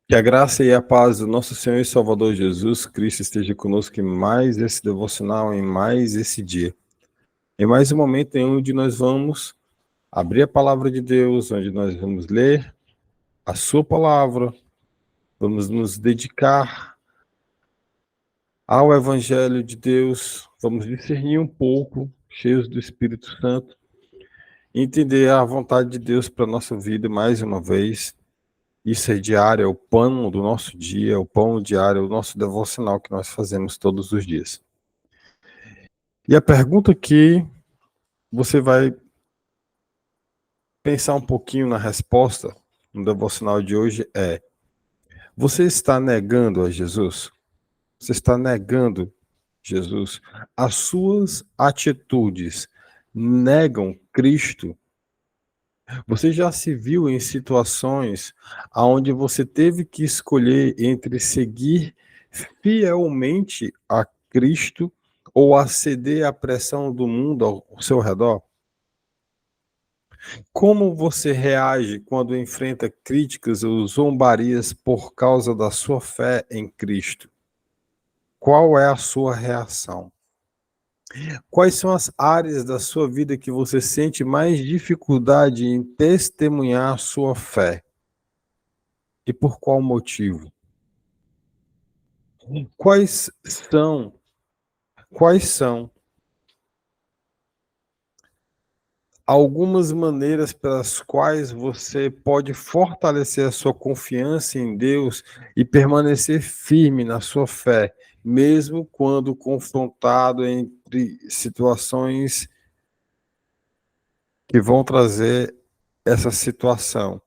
Que a graça e a paz do nosso Senhor e Salvador Jesus Cristo esteja conosco em mais esse devocional, em mais esse dia. Em mais um momento em onde nós vamos abrir a palavra de Deus, onde nós vamos ler a sua palavra, vamos nos dedicar ao Evangelho de Deus, vamos discernir um pouco, cheios do Espírito Santo, entender a vontade de Deus para a nossa vida mais uma vez. Isso é diário, é o pão do nosso dia, é o pão diário, é o nosso devocional que nós fazemos todos os dias. E a pergunta que você vai pensar um pouquinho na resposta no devocional de hoje é: você está negando a Jesus? Você está negando Jesus? As suas atitudes negam Cristo? Você já se viu em situações onde você teve que escolher entre seguir fielmente a Cristo ou aceder à pressão do mundo ao seu redor? Como você reage quando enfrenta críticas ou zombarias por causa da sua fé em Cristo? Qual é a sua reação? Quais são as áreas da sua vida que você sente mais dificuldade em testemunhar a sua fé? E por qual motivo? Quais são algumas maneiras pelas quais você pode fortalecer a sua confiança em Deus e permanecer firme na sua fé, mesmo quando confrontado entre situações que vão trazer essa situação?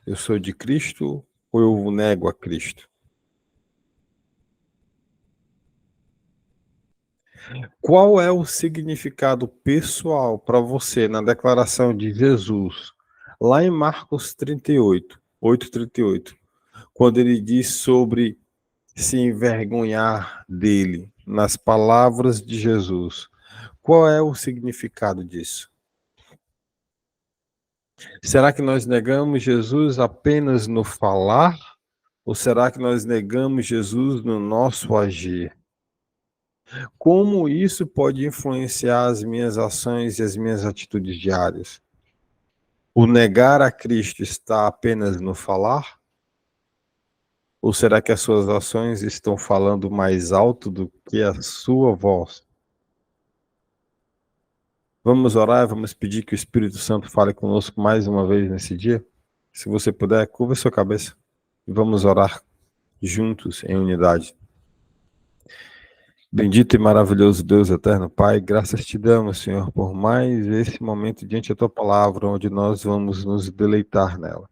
Eu sou de Cristo ou eu nego a Cristo? Qual é o significado pessoal para você na declaração de Jesus, lá em Marcos 38, 8:38, quando ele diz sobre se envergonhar dele, nas palavras de Jesus? Qual é o significado disso? Será que nós negamos Jesus apenas no falar? Ou será que nós negamos Jesus no nosso agir? Como isso pode influenciar as minhas ações e as minhas atitudes diárias? O negar a Cristo está apenas no falar? Ou será que as suas ações estão falando mais alto do que a sua voz? Vamos orar, vamos pedir que o Espírito Santo fale conosco mais uma vez nesse dia? Se você puder, curva sua cabeça e vamos orar juntos em unidade. Bendito e maravilhoso Deus eterno Pai, graças te damos, Senhor, por mais esse momento diante da tua palavra, onde nós vamos nos deleitar nela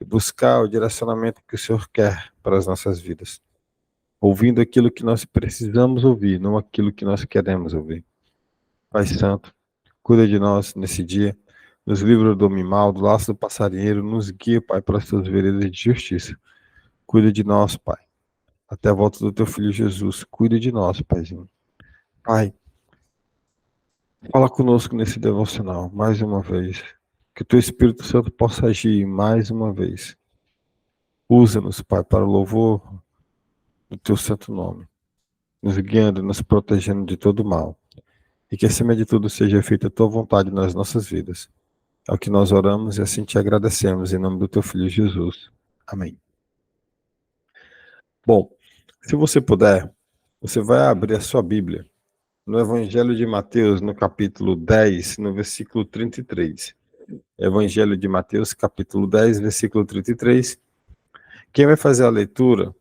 e buscar o direcionamento que o Senhor quer para as nossas vidas, ouvindo aquilo que nós precisamos ouvir, não aquilo que nós queremos ouvir. Pai Santo, cuida de nós nesse dia, nos livra do mal, do laço do passarinheiro, nos guia, Pai, para as tuas veredas de justiça. Cuida de nós, Pai, até a volta do teu Filho Jesus. Cuida de nós, Paizinho. Pai, fala conosco nesse devocional, mais uma vez. Que o teu Espírito Santo possa agir mais uma vez. Usa-nos, Pai, para o louvor do teu santo nome, nos guiando, nos protegendo de todo mal. E que, acima de tudo, seja feita a tua vontade nas nossas vidas. É o que nós oramos e assim te agradecemos, em nome do teu Filho Jesus. Amém. Bom, se você puder, você vai abrir a sua Bíblia no Evangelho de Mateus, no capítulo 10, no versículo 33. Evangelho de Mateus, capítulo 10, versículo 33. Quem vai fazer a leitura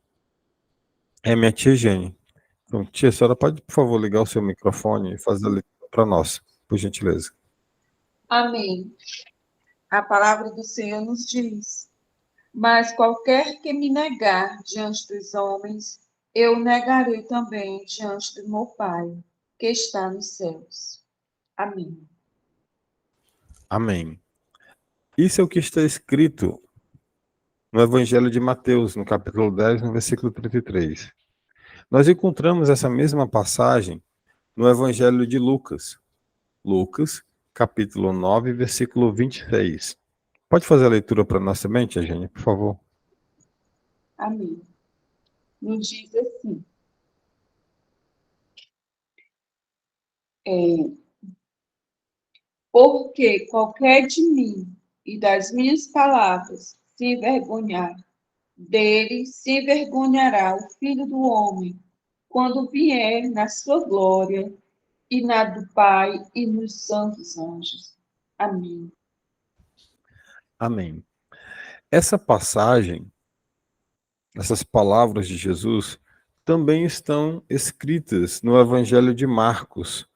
é minha tia Gene. Então, tia, a senhora pode, por favor, ligar o seu microfone e fazer a leitura para nós, por gentileza. Amém. A palavra do Senhor nos diz: mas qualquer que me negar diante dos homens, eu negarei também diante do meu Pai, que está nos céus. Amém. Amém. Isso é o que está escrito no Evangelho de Mateus, no capítulo 10, no versículo 33. Nós encontramos essa mesma passagem no Evangelho de Lucas. Lucas, capítulo 9, versículo 26. Pode fazer a leitura para nossa mente, Eugênia, por favor? Amém. Nos diz assim, porque qualquer de mim e das minhas palavras se envergonhar, dele se envergonhará o Filho do Homem, quando vier na sua glória e na do Pai e nos santos anjos. Amém. Amém. Essa passagem, essas palavras de Jesus, também estão escritas no Evangelho de Marcos,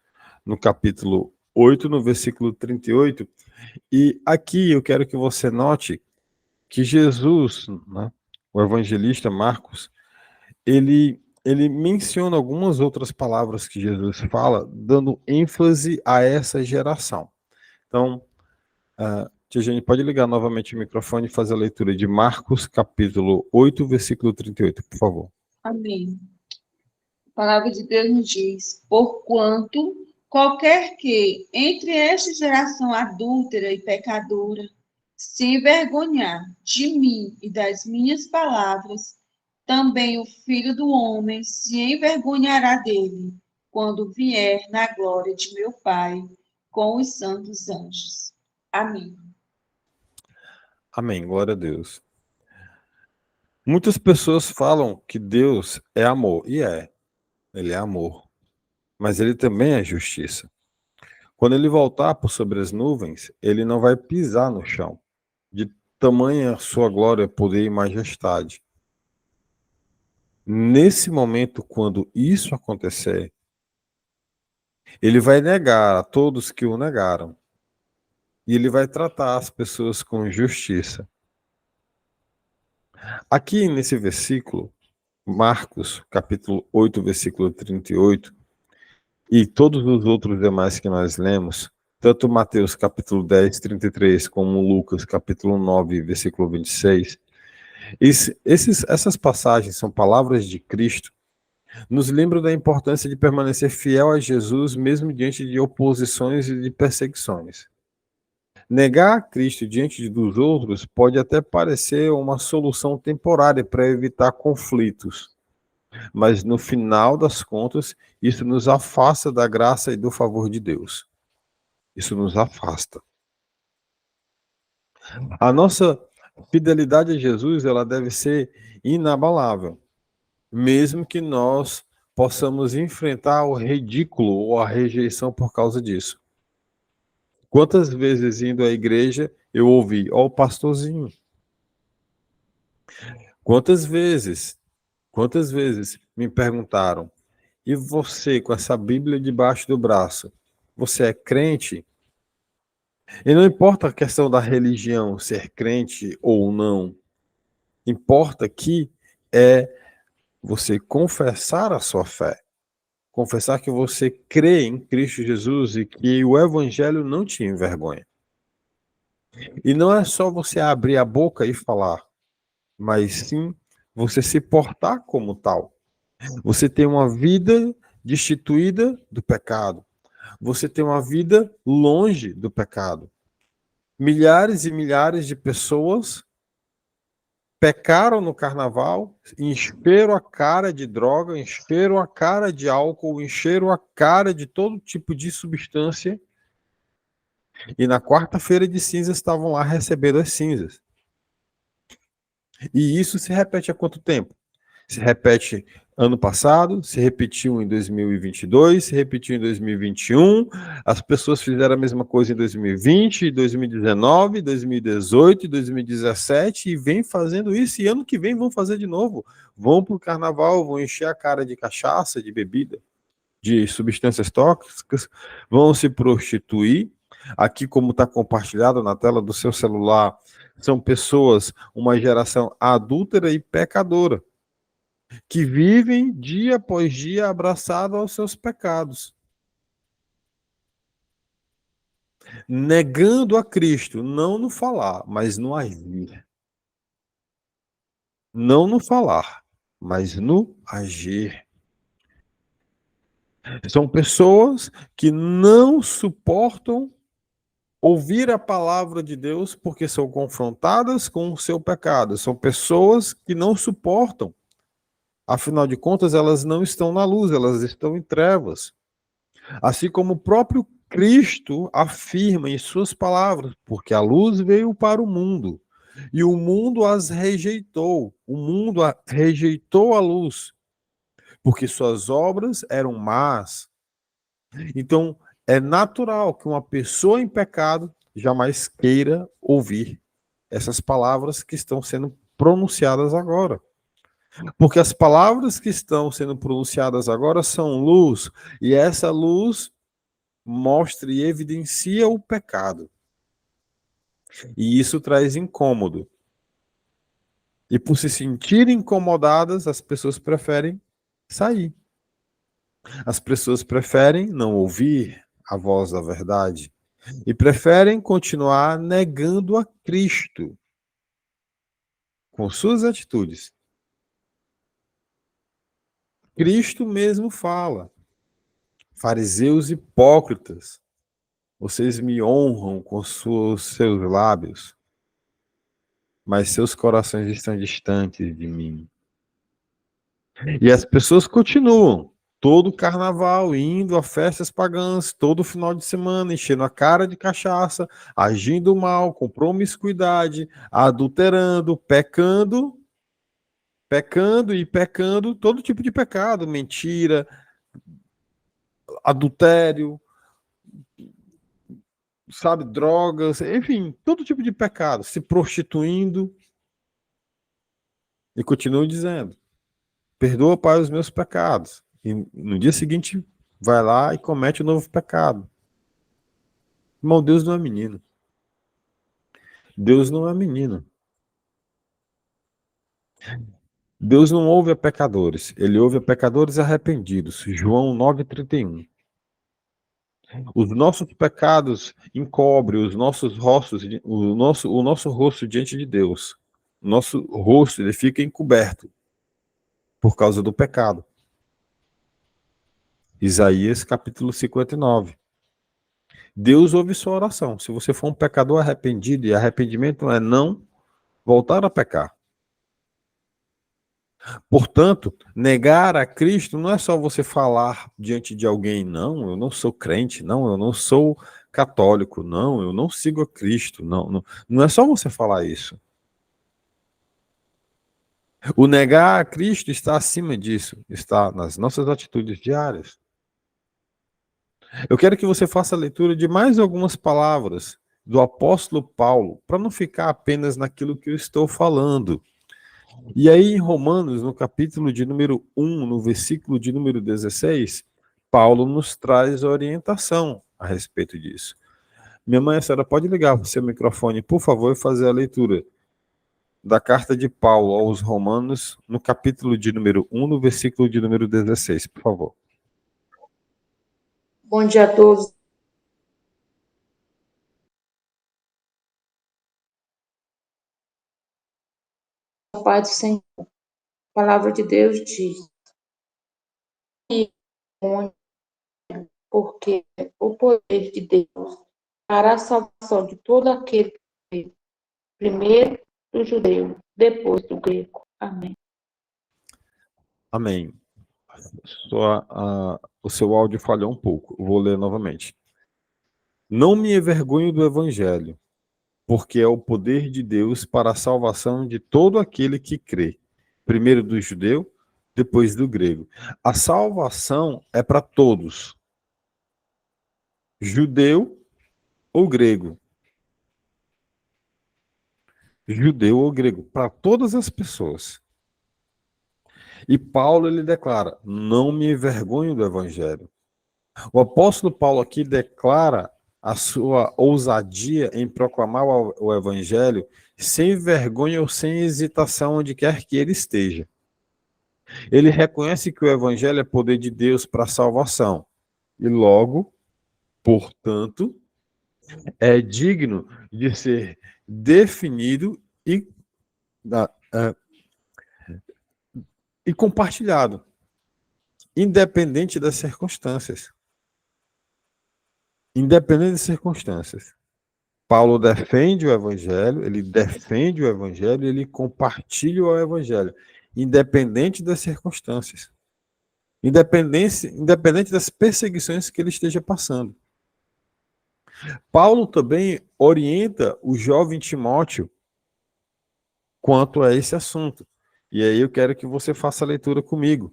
no capítulo 8, no versículo 38. E aqui eu quero que você note que Jesus, né, o evangelista Marcos, ele menciona algumas outras palavras que Jesus fala, dando ênfase a essa geração. Então, tia Jenny, pode ligar novamente o microfone e fazer a leitura de Marcos, capítulo 8, versículo 38, por favor. Amém. A palavra de Deus nos diz: porquanto qualquer que, entre esta geração adúltera e pecadora, se envergonhar de mim e das minhas palavras, também o Filho do Homem se envergonhará dele, quando vier na glória de meu Pai com os santos anjos. Amém. Amém, glória a Deus. Muitas pessoas falam que Deus é amor, e ele é amor, mas ele também é justiça. Quando ele voltar por sobre as nuvens, ele não vai pisar no chão, de tamanha sua glória, poder e majestade. Nesse momento, quando isso acontecer, ele vai negar a todos que o negaram. E ele vai tratar as pessoas com justiça. Aqui nesse versículo, Marcos, capítulo 8, versículo 38, e todos os outros demais que nós lemos, tanto Mateus, capítulo 10, 33, como Lucas, capítulo 9, versículo 26, essas passagens são palavras de Cristo, nos lembram da importância de permanecer fiel a Jesus, mesmo diante de oposições e de perseguições. Negar a Cristo diante dos outros pode até parecer uma solução temporária para evitar conflitos, mas no final das contas, isso nos afasta da graça e do favor de Deus. Isso nos afasta. A nossa fidelidade a Jesus, ela deve ser inabalável, mesmo que nós possamos enfrentar o ridículo ou a rejeição por causa disso. Quantas vezes indo à igreja eu ouvi, ó, o pastorzinho. Quantas vezes me perguntaram, e você com essa Bíblia debaixo do braço, você é crente? E não importa a questão da religião, ser crente ou não, importa que é você confessar a sua fé, confessar que você crê em Cristo Jesus e que o Evangelho não te envergonha. E não é só você abrir a boca e falar, mas sim você se portar como tal. Você tem uma vida destituída do pecado. Você tem uma vida longe do pecado. Milhares e milhares de pessoas pecaram no carnaval, encheram a cara de droga, encheram a cara de álcool, encheram a cara de todo tipo de substância. E na quarta-feira de cinzas estavam lá recebendo as cinzas. E isso se repete há quanto tempo? Se repete ano passado, se repetiu em 2022, se repetiu em 2021, as pessoas fizeram a mesma coisa em 2020, 2019, 2018, 2017 e vem fazendo isso, e ano que vem vão fazer de novo. Vão para o carnaval, vão encher a cara de cachaça, de bebida, de substâncias tóxicas, vão se prostituir. Aqui, como está compartilhado na tela do seu celular, são pessoas, uma geração adúltera e pecadora, que vivem dia após dia abraçado aos seus pecados, negando a Cristo, não no falar, mas no agir. Não no falar, mas no agir. São pessoas que não suportam ouvir a palavra de Deus porque são confrontadas com o seu pecado. São pessoas que não suportam. Afinal de contas, elas não estão na luz, elas estão em trevas. Assim como o próprio Cristo afirma em suas palavras, porque a luz veio para o mundo e o mundo as rejeitou. O mundo rejeitou a luz, porque suas obras eram más. Então, é natural que uma pessoa em pecado jamais queira ouvir essas palavras que estão sendo pronunciadas agora. Porque as palavras que estão sendo pronunciadas agora são luz, e essa luz mostra e evidencia o pecado. E isso traz incômodo. E por se sentirem incomodadas, as pessoas preferem sair. As pessoas preferem não ouvir a voz da verdade e preferem continuar negando a Cristo com suas atitudes. Cristo mesmo fala: fariseus hipócritas, vocês me honram com seus lábios, mas seus corações estão distantes de mim. E as pessoas continuam todo carnaval indo a festas pagãs, todo final de semana enchendo a cara de cachaça, agindo mal, com promiscuidade, adulterando, pecando, todo tipo de pecado, mentira, adultério, sabe, drogas, enfim, todo tipo de pecado, se prostituindo. E continua dizendo: perdoa, Pai, os meus pecados. E no dia seguinte vai lá e comete um novo pecado. Irmão, Deus não é menino. Deus não é menino. Deus não ouve a pecadores, ele ouve a pecadores arrependidos. João 9,31. Os nossos pecados encobrem os nossos rostos, o nosso rosto diante de Deus. O nosso rosto ele fica encoberto por causa do pecado. Isaías capítulo 59. Deus ouve sua oração. Se você for um pecador arrependido, e arrependimento é não voltar a pecar. Portanto, negar a Cristo não é só você falar diante de alguém: não, eu não sou crente, não, eu não sou católico, não, eu não sigo a Cristo, não é só você falar isso. O negar a Cristo está acima disso, está nas nossas atitudes diárias. Eu quero que você faça a leitura de mais algumas palavras do apóstolo Paulo, para não ficar apenas naquilo que eu estou falando. E aí, em Romanos, no capítulo de número 1, no versículo de número 16, Paulo nos traz orientação a respeito disso. Minha mãe, a senhora pode ligar o seu microfone, por favor, e fazer a leitura da carta de Paulo aos Romanos, no capítulo de número 1, no versículo de número 16, por favor. Bom dia a todos. A paz do Senhor. A palavra de Deus diz: porque o poder de Deus para a salvação de todo aquele que crê, primeiro do judeu, depois do grego. Amém. Amém. O seu áudio falhou um pouco. Vou ler novamente. Não me envergonho do evangelho, porque é o poder de Deus para a salvação de todo aquele que crê. Primeiro do judeu, depois do grego. A salvação é para todos. Judeu ou grego. Judeu ou grego. Para todas as pessoas. E Paulo, ele declara: não me envergonho do evangelho. O apóstolo Paulo aqui declara a sua ousadia em proclamar o evangelho sem vergonha ou sem hesitação onde quer que ele esteja. Ele reconhece que o evangelho é poder de Deus para a salvação e logo, portanto, é digno de ser definido e compartilhado, independente das circunstâncias. Independente das circunstâncias. Paulo defende o evangelho, ele compartilha o evangelho, independente das circunstâncias, independente das perseguições que ele esteja passando. Paulo também orienta o jovem Timóteo quanto a esse assunto. E aí eu quero que você faça a leitura comigo.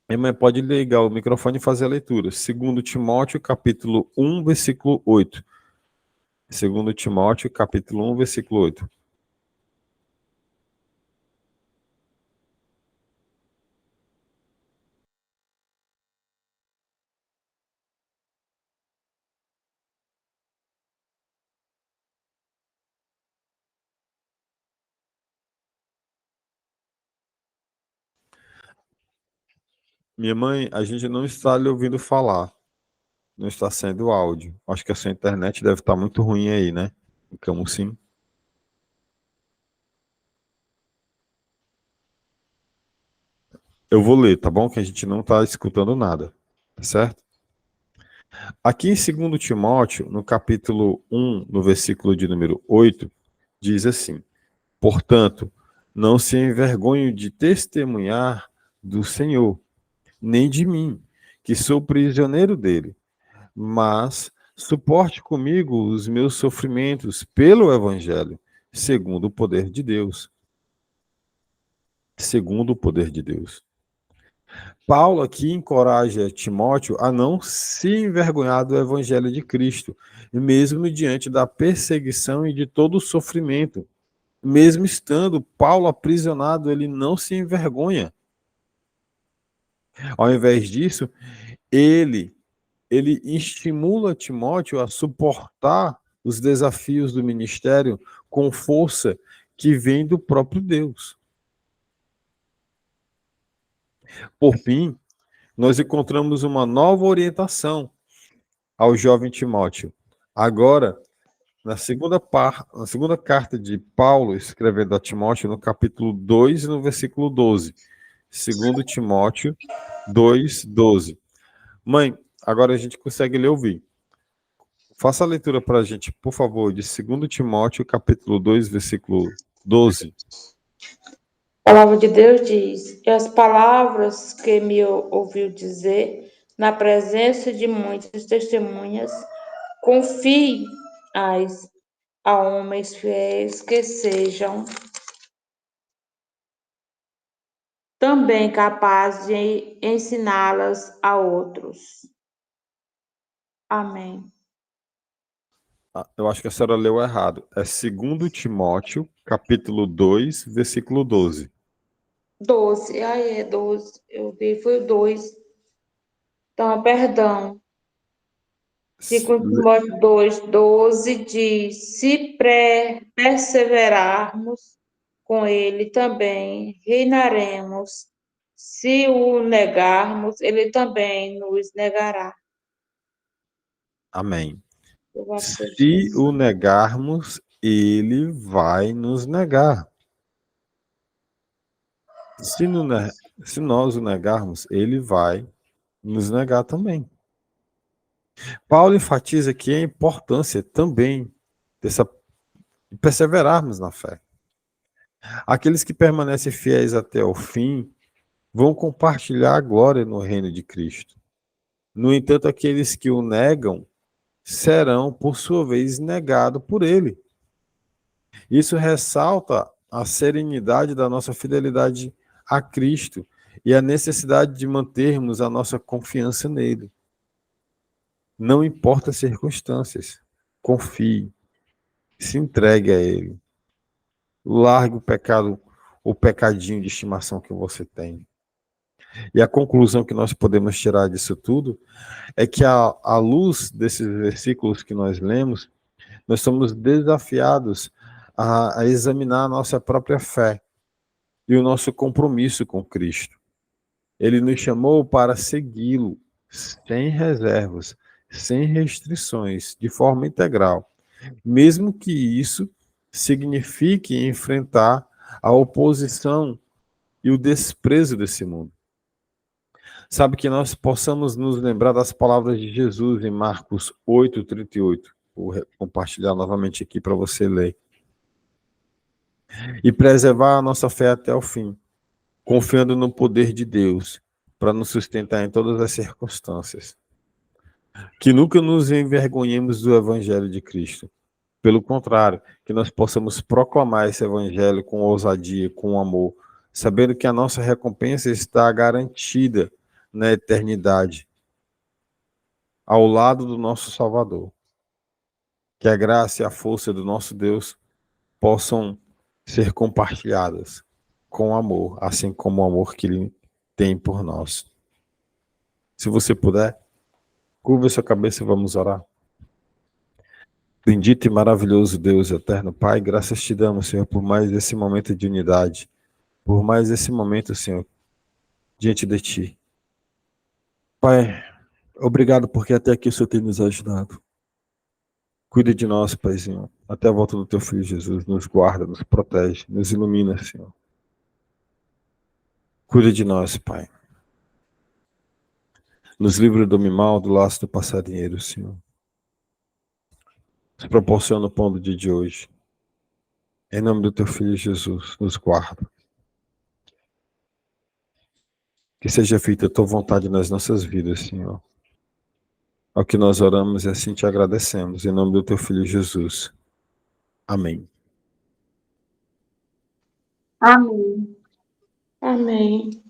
Minha mãe pode ligar o microfone e fazer a leitura. 2 Timóteo, capítulo 1, versículo 8. 2 Timóteo, capítulo 1, versículo 8. Minha mãe, a gente não está lhe ouvindo falar. Não está sendo áudio. Acho que a sua internet deve estar muito ruim aí, né? Em Camusim. Eu vou ler, tá bom? Que a gente não está escutando nada. Tá certo? Aqui em 2 Timóteo, no capítulo 1, no versículo de número 8, diz assim: portanto, não se envergonhe de testemunhar do Senhor, nem de mim, que sou prisioneiro dele, mas suporte comigo os meus sofrimentos pelo Evangelho, segundo o poder de Deus. Segundo o poder de Deus. Paulo aqui encoraja Timóteo a não se envergonhar do Evangelho de Cristo, mesmo diante da perseguição e de todo o sofrimento. Mesmo estando Paulo aprisionado, ele não se envergonha. Ao invés disso, ele estimula Timóteo a suportar os desafios do ministério com força que vem do próprio Deus. Por fim, nós encontramos uma nova orientação ao jovem Timóteo. Agora, na segunda carta de Paulo, escrevendo a Timóteo, no capítulo 2, no versículo 12. 2 Timóteo 2, 12. Mãe, agora a gente consegue ler ouvir. Faça a leitura para a gente, por favor, de 2 Timóteo, capítulo 2, versículo 12. A palavra de Deus diz: e as palavras que me ouviu dizer, na presença de muitas testemunhas, confie-as a homens fiéis que sejam também capazes de ensiná-las a outros. Amém. Eu acho que a senhora leu errado. É 2 Timóteo, capítulo 2, versículo 12. 12. Ai, é 12. Eu vi, foi o 2. Então, perdão. 2 Timóteo 2, 12 diz: se perseverarmos com ele também, reinaremos. Se o negarmos, ele também nos negará. Amém. Louvado seja Se Jesus. o negarmos, ele vai nos negar. Se nós o negarmos, ele vai nos negar também. Paulo enfatiza aqui a importância também de perseverarmos na fé. Aqueles que permanecem fiéis até o fim vão compartilhar a glória no reino de Cristo. No entanto, aqueles que o negam serão, por sua vez, negados por ele. Isso ressalta a serenidade da nossa fidelidade a Cristo e a necessidade de mantermos a nossa confiança nele. Não importa as circunstâncias, confie, se entregue a ele. Largue o pecado, o pecadinho de estimação que você tem. E a conclusão que nós podemos tirar disso tudo é que, à luz desses versículos que nós lemos, nós somos desafiados a examinar a nossa própria fé e o nosso compromisso com Cristo. Ele nos chamou para segui-lo sem reservas, sem restrições, de forma integral, mesmo que isso signifique enfrentar a oposição e o desprezo desse mundo. Sabe, que nós possamos nos lembrar das palavras de Jesus em Marcos 8:38. por compartilhar novamente aqui para você ler. E preservar a nossa fé até o fim, confiando no poder de Deus para nos sustentar em todas as circunstâncias. Que nunca nos envergonhemos do Evangelho de Cristo. Pelo contrário, que nós possamos proclamar esse Evangelho com ousadia, com amor, sabendo que a nossa recompensa está garantida na eternidade, ao lado do nosso Salvador. Que a graça e a força do nosso Deus possam ser compartilhadas com amor, assim como o amor que Ele tem por nós. Se você puder, curva sua cabeça e vamos orar. Bendito e maravilhoso Deus, eterno Pai, graças te damos, Senhor, por mais esse momento de unidade, por mais esse momento, Senhor, diante de Ti. Pai, obrigado porque até aqui o Senhor tem nos ajudado. Cuida de nós, Paizinho, até a volta do Teu Filho Jesus, nos guarda, nos protege, nos ilumina, Senhor. Cuida de nós, Pai. Nos livra do mal, do laço do passarinheiro, Senhor. Nos proporciona o pão do dia de hoje. Em nome do Teu Filho Jesus, nos guarda. Que seja feita a Tua vontade nas nossas vidas, Senhor. Ao que nós oramos e assim te agradecemos. Em nome do Teu Filho Jesus. Amém. Amém. Amém.